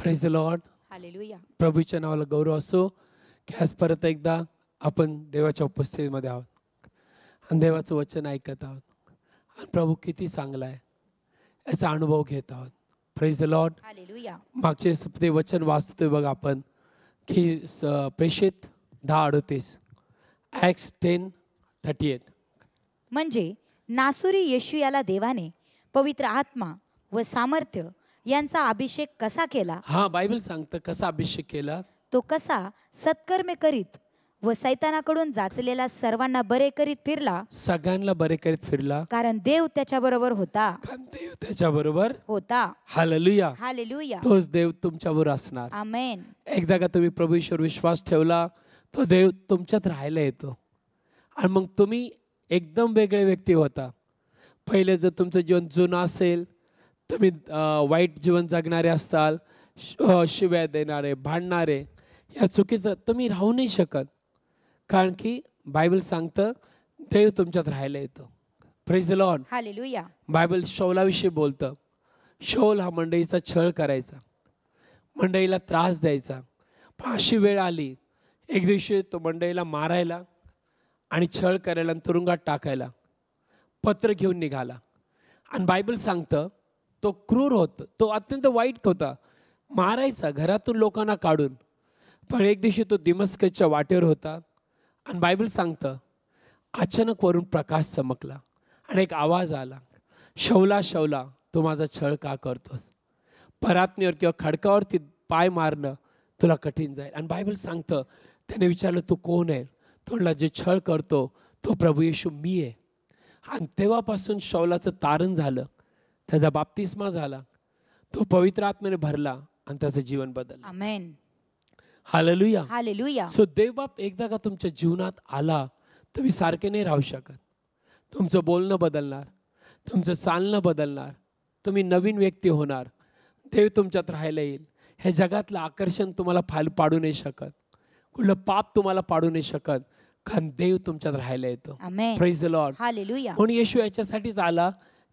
Praise the Lord. Hallelujah. प्रभूच्या नावाला गौरव असो की आज परत एकदा आपण देवाच्या उपस्थितीमध्ये आहोत आणि देवाचं वचन ऐकत आहोत आणि प्रभू किती चांगला आहे याचा अनुभव घेत आहोत. Praise the Lord. हालेलुया. मागचे ते वचन वाचतोय बघा आपण की प्रेषित 10:38 ॲक्ट्स 10:38. म्हणजे नासुरी येशू याला देवाने पवित्र आत्मा व सामर्थ्य यांचा अभिषेक कसा केला, हा बायबल सांगतं कसा अभिषेक केला. तो कसा सत्कर्मे करीत व सैतानाकडून जाचलेल्या सर्वांना बरे करीत फिरला, सगळ्यांना बरे करीत फिरला कारण देव त्याच्याबरोबर होता. कारण देव त्याच्याबरोबर होता. हालेलुया. हालेलुया. तोच देव तुमच्यावर असणार. आमेन. एकदा का तुम्ही प्रभू ईश्वर विश्वास ठेवला तो देव तुमच्यात राहायला येतो आणि मग तुम्ही एकदम वेगळे व्यक्ती होता. पहिले जर तुमचं जीवन जुनं असेल, तुम्ही वाईट जीवन जगणारे असताल, शिव्या देणारे, भांडणारे, या चुकीचं तुम्ही राहू नाही शकत. कारण की बायबल सांगतं देव तुमच्यात राहायला येतो. Praise the Lord. Hallelujah. Bible शौलाविषयी बोलतं. शौल हा मंडळीचा छळ करायचा, मंडळीला त्रास द्यायचा. पण अशी वेळ आली एक दिवशी तो मंडळीला मारायला आणि छळ करायला आणि तुरुंगात टाकायला पत्र घेऊन निघाला. आणि बायबल सांगतं तो क्रूर होता, तो अत्यंत वाईट होता, मारायचा घरातून लोकांना काढून. पण एक दिवशी तो दिमस्कसच्या वाटेवर होता आणि बायबल सांगतं अचानक वरून प्रकाश चमकला आणि एक आवाज आला, शौला शौला तू माझा छळ का करतोस. परातनीवर किंवा खडकावरती पाय मारणं तुला कठीण जाईल. आणि बायबल सांगतं त्याने विचारलं तू कोण आहे. तो म्हणला जे छळ करतो तो प्रभू येशू मी आहे. आणि तेव्हापासून शौलाचं तारण झालं, त्याचा बाप्तिस्मा झाला, तो पवित्र आत्म्याने भरला आणि त्याचं जीवन बदललं. आमेन. हालेलुया. हालेलुया. सो देवबाप एकदा का तुमच्या जीवनात आला तुम्ही सारखे नाही राहू शकत. तुमचं बोलणं बदलणार, तुमचं चालणं बदलणार, तुम्ही नवीन व्यक्ती होणार. देव तुमच्यात राहायला येईल. हे जगातलं आकर्षण तुम्हाला पाडू नाही शकत, कुठलं पाप तुम्हाला पाडू नाही शकत, कारण देव तुमच्यात राहायला येतो. Amen. Praise the Lord. Hallelujah. म्हणून येशू याच्यासाठीच आला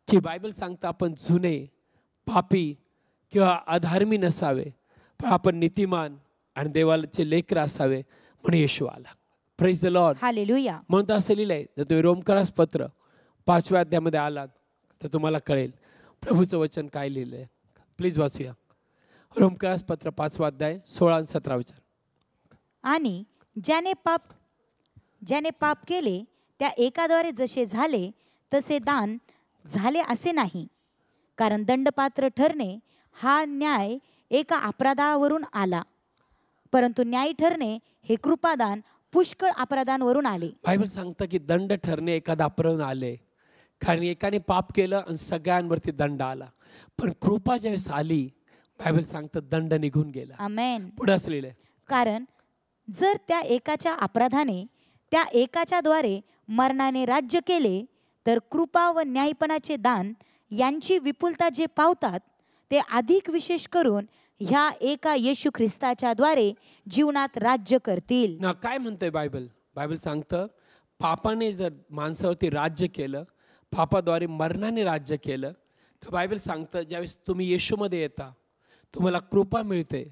की बायबल सांगतं आपण जुने, पापी किंवा अधर्मी नसावे, पण आपण नीतिमान आणि देवाचे लेकर असावे म्हणून येशू आला. Praise the Lord. हालेलुया. म्हणून तर असं लिहिलंय, जर तुम्ही रोमकरास पत्र 5व्या अध्यायामध्ये आलात तर तुम्हाला कळेल प्रभूचं वचन काय लिहिलंय. प्लीज वाचूया. रोमकरास पत्र 5वा अध्याय 16 आणि 17 वचन. आणि ज्याने पाप केले त्या एकाद्वारे जसे झाले तसे दान झाले असे नाही, कारण दंडपात्र ठरणे हा न्याय एका अपराधावरून आला, परंतु न्याय ठरणे हे कृपादान पुष्कळ अपराधांवरून आले. बायबल सांगतं की दंड ठरणे एखादा अपराध आले, कारण एकाने पाप केलं आणि सगळ्यांवरती दंड आला. पण कृपा ज्यावेळेस आली बायबल सांगतं दंड निघून गेला. आमेन. पुढे असलेलं कारण जर त्या एकाच्या अपराधाने त्या एकाच्या द्वारे मरणाने राज्य केले, तर कृपा व न्यायपणाचे दान यांची विपुलता जे पावतात ते अधिक विशेष करून ह्या एका येशू ख्रिस्ताच्या द्वारे जीवनात राज्य करतील. ना काय म्हणतंय बायबल. बायबल सांगतं पापाने जर माणसावरती राज्य केलं, पापाद्वारे मरणाने राज्य केलं, तर बायबल सांगतं ज्यावेळेस तुम्ही येशूमध्ये येता तुम्हाला कृपा मिळते,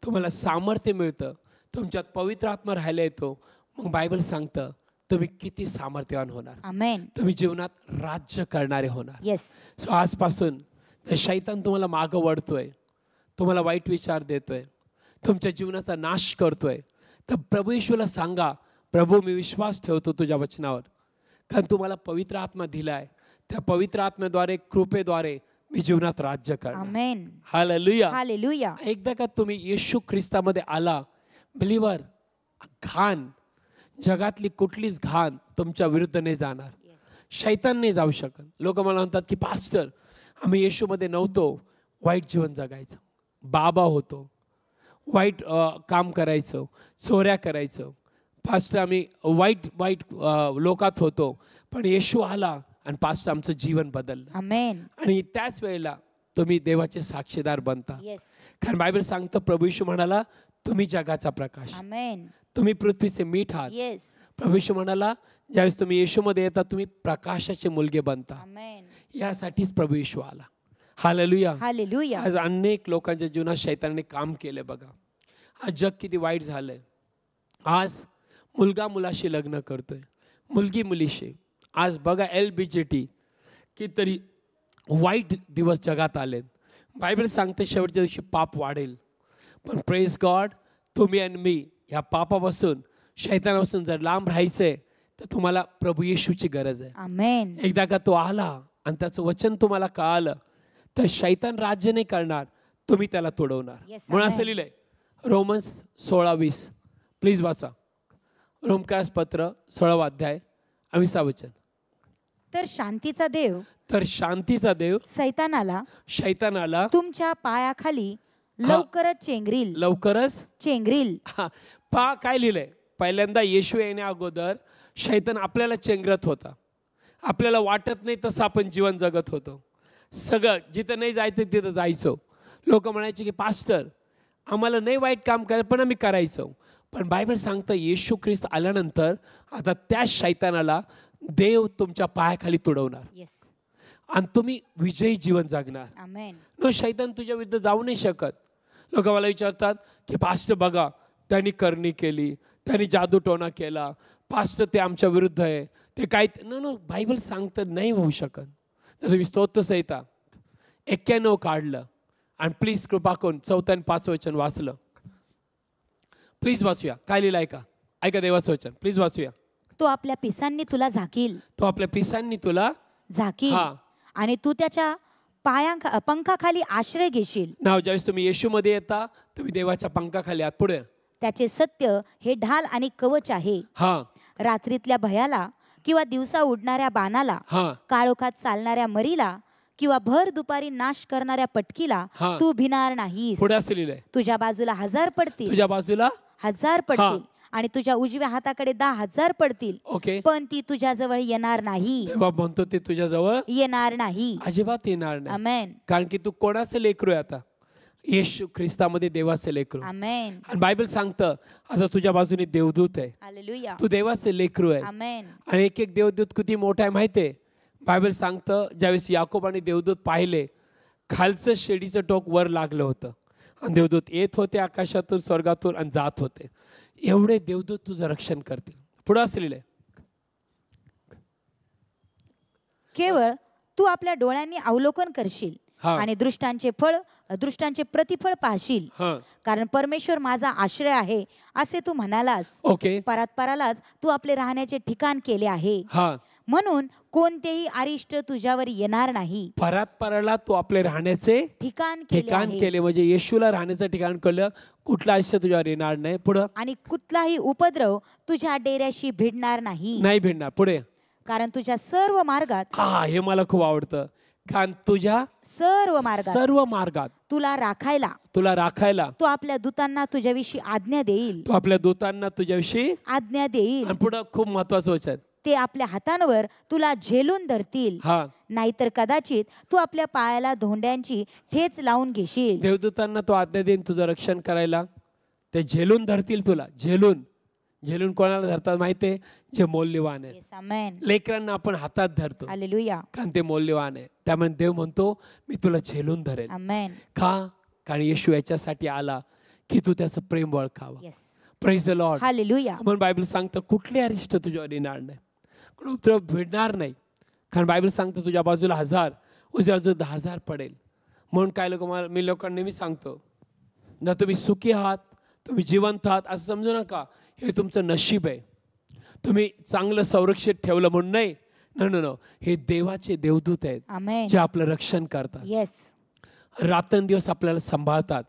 तुम्हाला सामर्थ्य मिळतं, तुमच्यात पवित्र आत्मा राहायला येतो. मग बायबल सांगतं तुम्ही किती सामर्थ्यवान होणार. आमेन. तुम्ही जीवनात राज्य करणारे होणार. येस. सो आजपासून शैतान तुम्हाला मागं वळतोय, तुम्हाला वाईट विचार देतोय, तुमच्या जीवनाचा नाश करतोय, तर प्रभू येशूला सांगा प्रभू मी विश्वास ठेवतो तुझ्या वचनावर, कारण तुम्हाला पवित्र आत्मा दिलाय. त्या पवित्र आत्म्याद्वारे कृपेद्वारे मी जीवनात राज्य करणार. आमेन. हालेलुया. हालेलुया. एकदा का तुम्ही येशू ख्रिस्तामध्ये आला, बिलीवर, घाण जगातली कुठलीच घाण तुमच्या विरुद्ध नाही जाणार. शैतान नाही जाऊ शकत. लोक मला म्हणतात की पास्टर आम्ही येशूमध्ये नव्हतो, वाईट जीवन जगायचं, बाबा होतो, वाईट काम करायचं, चोऱ्या करायचं, पास्टर आम्ही वाईट लोकात होतो, पण येशू आला आणि पास्टर आमचं जीवन बदललं. आमेन. आणि त्याच वेळेला तुम्ही देवाचे साक्षीदार बनता. येस. कारण बायबल सांगतं प्रभू येशू म्हणाला तुम्ही जगाचा प्रकाश, आमेन. तुम्ही पृथ्वीचे मीठ आहात. येस. प्रभू येशू म्हणाला ज्यावेळेस तुम्ही येशूमध्ये येता तुम्ही प्रकाशाचे मुलगे बनता. आमेन. यासाठीच प्रभू येशू आला. हालेलुया. हालेलुया. आज अनेक लोकांच्या जीवनात शैतानाने काम केले बघा. आज जग किती वाईट झालंय. आज मुलगा मुलाशी लग्न करतोय, मुलगी मुलीशी. आज बघा LBGT कितीतरी वाईट दिवस जगात आलेत. बायबल सांगते शेवटच्या दिवशी पाप वाढेल. पण प्रेज गॉड, तुम्ही आणि मी ह्या पापापासून शैतानापासून जर लांब राहायचंय तर तुम्हाला प्रभू येशूची गरज आहे. आमेन. एकदा का तो आला आणि त्याचं वचन तुम्हाला कळालं तर शैतान राज्य नाही करणार, तुम्ही त्याला तोडवणार. Yes, म्हणून amen. असं लिहिलंय रोमन्स 16:20. प्लीज वाचा. रोमकास पत्र 16 अध्याय 20 वचन. तर शांतीचा देव तर शांतीचा देव सैतानाला शैतानाला तुमच्या पायाखाली लवकरच लवकरच चेंगरील. काय लिहिलंय? पहिल्यांदा येशू येण्या अगोदर शैतान आपल्याला चेंगरत होता. आपल्याला वाटत नाही तसं आपण जीवन जगत होतो. सगळं जिथं नाही जायचं तिथं जायचो. लोक म्हणायचे की पास्टर आम्हाला नाही वाईट काम करायचं पण आम्ही करायचो. पण बायबल सांगतं येशू ख्रिस्त आल्यानंतर आता त्या शैतानाला देव तुमच्या पायाखाली तुडवणार येस. आणि तुम्ही विजयी जीवन जगणार. आमेन. नो, शैतान तुझ्या विरुद्ध जाऊ नाही शकत. लोक मला विचारतात की पास्टर बघा त्यांनी करणी केली, त्यांनी जादूटोणा केला, पास्टर ते आमच्या विरुद्ध आहे, ते काय. नो, बायबल सांगतं नाही होऊ शकत. तर तुम्ही स्तोत्र संहिता 91 काढलं आणि प्लीज कृपा करून 4 आणि 5 वचन वाचलं. प्लीज वाचूया. काय लिहिलं ऐका. ऐका देवाचं वचन. प्लीज वाचूया. तो आपल्या पिसांनी तुला झाकील. तो आपल्या पिसांनी तुला झाकील हा. आणि तू त्याच्या पंखाखाली आश्रय घेशील. नाव ज्यावेळेस तुम्ही येशूमध्ये येता तुम्ही देवाच्या पंखाखाली आहात. पुढे त्याचे सत्य हे ढाल आणि कवच आहे. हा रात्रीतल्या भयाला किंवा दिवसा उडणाऱ्या बाणाला, हा काळोखात चालणाऱ्या मरीला किंवा भर दुपारी नाश करणाऱ्या पटकीला हा. तू भिणार नाहीस. पुढे असं लिहिलंय तुझ्या बाजूला 1000 पडतील, तुझ्या बाजूला 1000 पडतील आणि तुझ्या उजव्या हाताकडे 10,000 पडतील, ओके पण ती तुझ्या जवळ येणार नाही. तेव्हा म्हणतो ते तुझ्याजवळ येणार नाही. अजिबात येणार नाही. आमेन. कारण की तू कोणाचं लेकरू आहे आता? येशू ख्रिस्तामध्ये देवाचं लेकरू. आमेन. आणि बायबल सांगतं आता तुझ्या बाजूने देवदूत आहे. हालेलुया. तू देवाचं लेकरू आहे. आमेन. आणि एक एक देवदूत किती मोठा आहे माहितीये? बायबल सांगतं ज्यावेळेस याकोब आणि देवदूत पाहिले खालचं शेडीचं टोक वर लागलं होतं आणि देवदूत येत होते आकाशातून स्वर्गातून आणि जात होते. एवढे देवदूत तुझं रक्षण करतील. पुढे असलेलं आहे केवळ तू आपल्या डोळ्यांनी अवलोकन करशील हा. आणि दृष्टांचे प्रतिफळ पाहशील. हा. कारण परमेश्वर माझा आश्रय आहे असे तू म्हणालास. ओके. परात्परालाच तू आपले राहण्याचे ठिकाण केले आहे, हा. म्हणून कोणतेही अरिष्ट तुझ्यावर येणार नाही. परात्पराला तू आपले राहण्याचे ठिकाण केले ठिकाण आहे. केले म्हणजे येशूला राहण्याचं ठिकाण कळलं. कुठलं आयुष्य तुझ्यावर येणार नाही. पुढं आणि कुठलाही उपद्रव तुझ्या डेऱ्याशी भिडणार नाही. नाही भिडणार. पुढे कारण तुझ्या सर्व मार्गात हा हे मला खूप आवडतं. कारण तुझ्या सर्व मार्गात तुला राखायला तो आपल्या दूतांना तुझ्याविषयी आज्ञा देईल. तो आपल्या दूतांना तुझ्याविषयी आज्ञा देईल. आणि पुढं खूप महत्वाचं वचन ते आपल्या हातांवर तुला झेलून धरतील. हा. नाहीतर कदाचित तू आपल्या पायाला धोंड्यांची ठेच लावून घेशील. देवदूतांना तो आज्ञा देईन तुझं रक्षण करायला. ते झेलून धरतील तुला. झेलून कोणाला धरतात माहितीये? जे मौल्यवान आहे. Yes, amen. लेकरांना आपण हातात धरतो हालेलुया. कारण ते मौल्यवान आहे. त्यामुळे देव म्हणतो मी तुला झेलून धरेन. आमेन. का? कारण येशू याच्यासाठी आला की तू त्याचं प्रेम ओळखावं. Yes. Praise the Lord. Hallelujah. म्हणून बायबल सांगतं कुठले अरिष्ट तुझ्यावर येणार नाही, उपद्रव भिडणार नाही. कारण बायबल सांगतं तुझ्या बाजूला 1000 उजव्या बाजूला 10,000 पडेल. म्हणून काय मी लोकांना नेहमी सांगतो ना तुम्ही सुखी आहात, तुम्ही जिवंत आहात असं समजू नका. हे तुमचं नशीब आहे. तुम्ही चांगलं संरक्षित ठेवलं म्हणून नाही. नो, हे देवाचे देवदूत आहेत आमेन. जे आपलं रक्षण करतात. येस. रात्रंदिवस आपल्याला सांभाळतात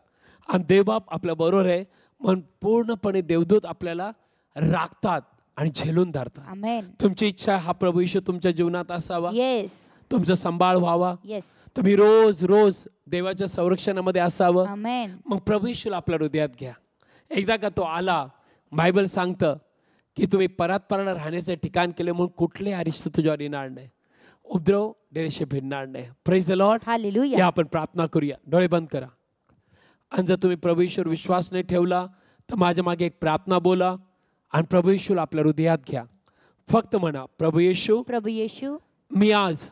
आणि देवबाप आपल्या बरोबर आहे म्हणून पूर्णपणे देवदूत आपल्याला राखतात आणि झेलून धरतात. आमेन. तुमची इच्छा हा प्रभू येशू तुमच्या जीवनात असावा. येस. तुमचा सांभाळ व्हावा. येस. तुम्ही रोज देवाच्या संरक्षणामध्ये असावं. आमेन. मग प्रभू येशूला आपल्या हृदयात घ्या. एकदा का तो आला, बायबल सांगतं की तुम्ही परतपराला राहण्याचे ठिकाण केले म्हणून कुठले अरिष्ट तुझ्यावर येणार नाही, उपद्रव डेरेशी भिडणार नाही. Praise the Lord. हालेलुया. या आपण प्रार्थना करूया. डोळे बंद करा. आणि जर तुम्ही प्रभू येशूवर विश्वास नाही ठेवला तर माझ्या मागे एक प्रार्थना बोला आणि प्रभू येशूला आपल्या हृदयात घ्या. फक्त म्हणा प्रभू येशू प्रभू येशू मी आज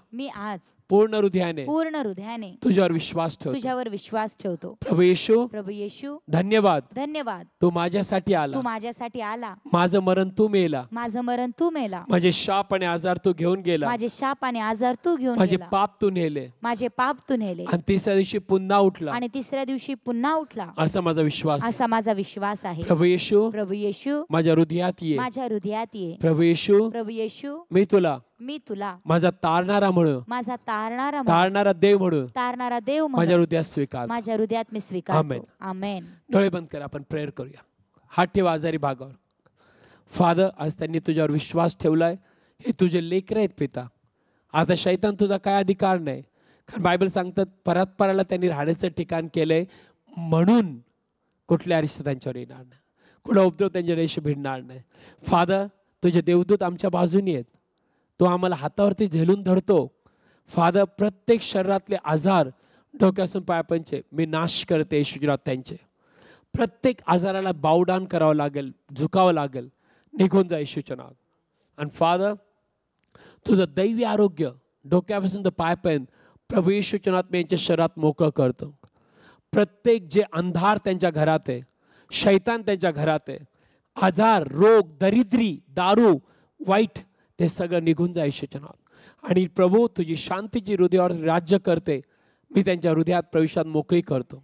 पूर्ण हृदयाने पूर्ण हृदयाने तुझ्यावर विश्वास ठेवतो. तुझ्यावर विश्वास ठेवतो. प्रभू येशू, प्रभू येशू, धन्यवाद. धन्यवाद. तू माझ्यासाठी आला. तू माझ्यासाठी आला. माझं मरण तू मेला. माझं मरण तू मेला. माझे शाप आणि आजार तू घेऊन गेला. माझे शाप आणि आजार तू घेऊन माझे गेला. पाप तू नेले माझे पाप तू नेले आणि तिसऱ्या दिवशी पुन्हा उठला, आणि तिसऱ्या दिवशी पुन्हा उठला, असा माझा विश्वास आहे. असा माझा विश्वास आहे. प्रभू येशू, प्रभू येशू, माझ्या हृदयात ये. माझ्या हृदयात ये. प्रभू येशू, प्रभू येशू, मी तुला मी तुला माझा तारणारा म्हणून, माझा तारणारा तारणारा देव म्हणून तारणारा देव म्हणून माझ्या हृदयात स्वीकार. माझ्या हृदयात मी स्वीकारतो. आमेन. आमेन. डोळे बंद कर, आपण प्रेयर करूया. हात ठेवा आजारी भागावर. फादर, आज त्यांनी तुझ्यावर विश्वास ठेवलाय. हे तुझे लेकरं आहेत पिता. आता शैतान तुझा काय अधिकार नाही, कारण बायबल सांगतात परस्पराला त्यांनी राहण्याचं ठिकाण केलंय, म्हणून कुठल्या अरिष्ट त्यांच्यावर येणार नाही, कुठला उपद्रव त्यांच्या देश भिडणार नाही. फादर, तुझे देवदूत आमच्या बाजूनी आहेत. तो आम्हाला हातावरती झेलून धरतो. फादर, प्रत्येक शरीरातले आजार डोक्यासून पायापर्यंतचे मी नाश करते येशूनाथ. त्यांचे प्रत्येक आजाराला बावडान करावं लागेल, झुकावं लागेल, निघून जा येशूच्या नावात. आणि फादर, तुझं दैवी आरोग्य डोक्यापासून तर पायापर्यंत प्रभू येशूच्या नावात मी यांच्या शरीरात मोकळं करतो. प्रत्येक जे अंधार त्यांच्या घरात आहे, शैतान त्यांच्या घरात आहे, आजार, रोग, दरिद्री, दारू, वाईट, ते सगळं निघून जा येशूच्या नावात. आणि प्रभू, तुझी शांतीची हृदयावर राज्य करते. मी त्यांच्या हृदयात प्रवेशात मोकळी करतो.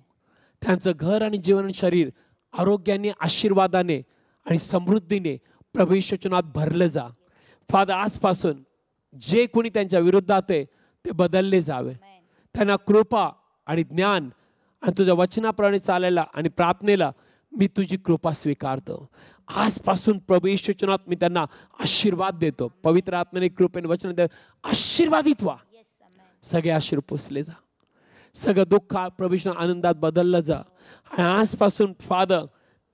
त्यांचं घर आणि जीवन आणि शरीर आरोग्याने, आशीर्वादाने आणि समृद्धीने प्रभू येशूच्या नावात भरलं जा. फादर, आजपासून जे कोणी त्यांच्या विरोधात आहे ते बदलले जावे. त्यांना कृपा आणि ज्ञान आणि तुझ्या वचनाप्रमाणे चालायला आणि प्रार्थनेला मी तुझी कृपा स्वीकारतो. आजपासून प्रभू येशूच्या नावात मी त्यांना आशीर्वाद देतो. पवित्र आत्म्याने, कृपेने, वचन आशीर्वादित व्हा. सगळे आशीर्वाद पुसले जा. सगळं दुःख प्रभूच्या आनंदात बदललं जा. आणि आजपासून फादर,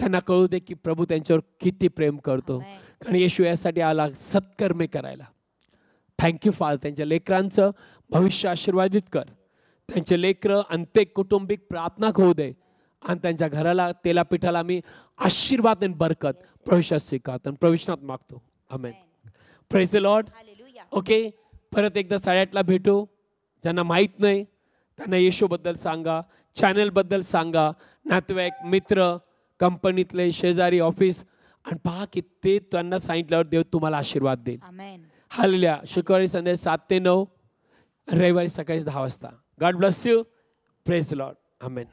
त्यांना कळू दे की प्रभू त्यांच्यावर किती प्रेम करतो, कारण येशू यासाठी आला सत्कर्मे करायला. Thank you father. त्यांच्या लेकरांचं भविष्य आशीर्वादित कर. त्यांचे लेकरं अंत्य कौटुंबिक प्रार्थना होऊ दे आणि त्यांच्या घराला, तेला पिठाला मी आशीर्वाद आणि बरकत प्रवेशात स्वीकारतो आणि प्रवेशनात मागतो. Amen. Praise the Lord. Okay, परत एकदा 8:30ला भेटू. ज्यांना माहीत नाही त्यांना येशूबद्दल सांगा, चॅनलबद्दल सांगा, नातेवाईक, मित्र, कंपनीतले, शेजारी, ऑफिस, आणि पहा की ते त्यांना सांगितल्यावर देव तुम्हाला आशीर्वाद देईल. हालेलुया. शुक्रवारी संध्याकाळी 7 ते 9, रविवारी सकाळी 10 वाजता. God bless you. Praise the Lord. Amen.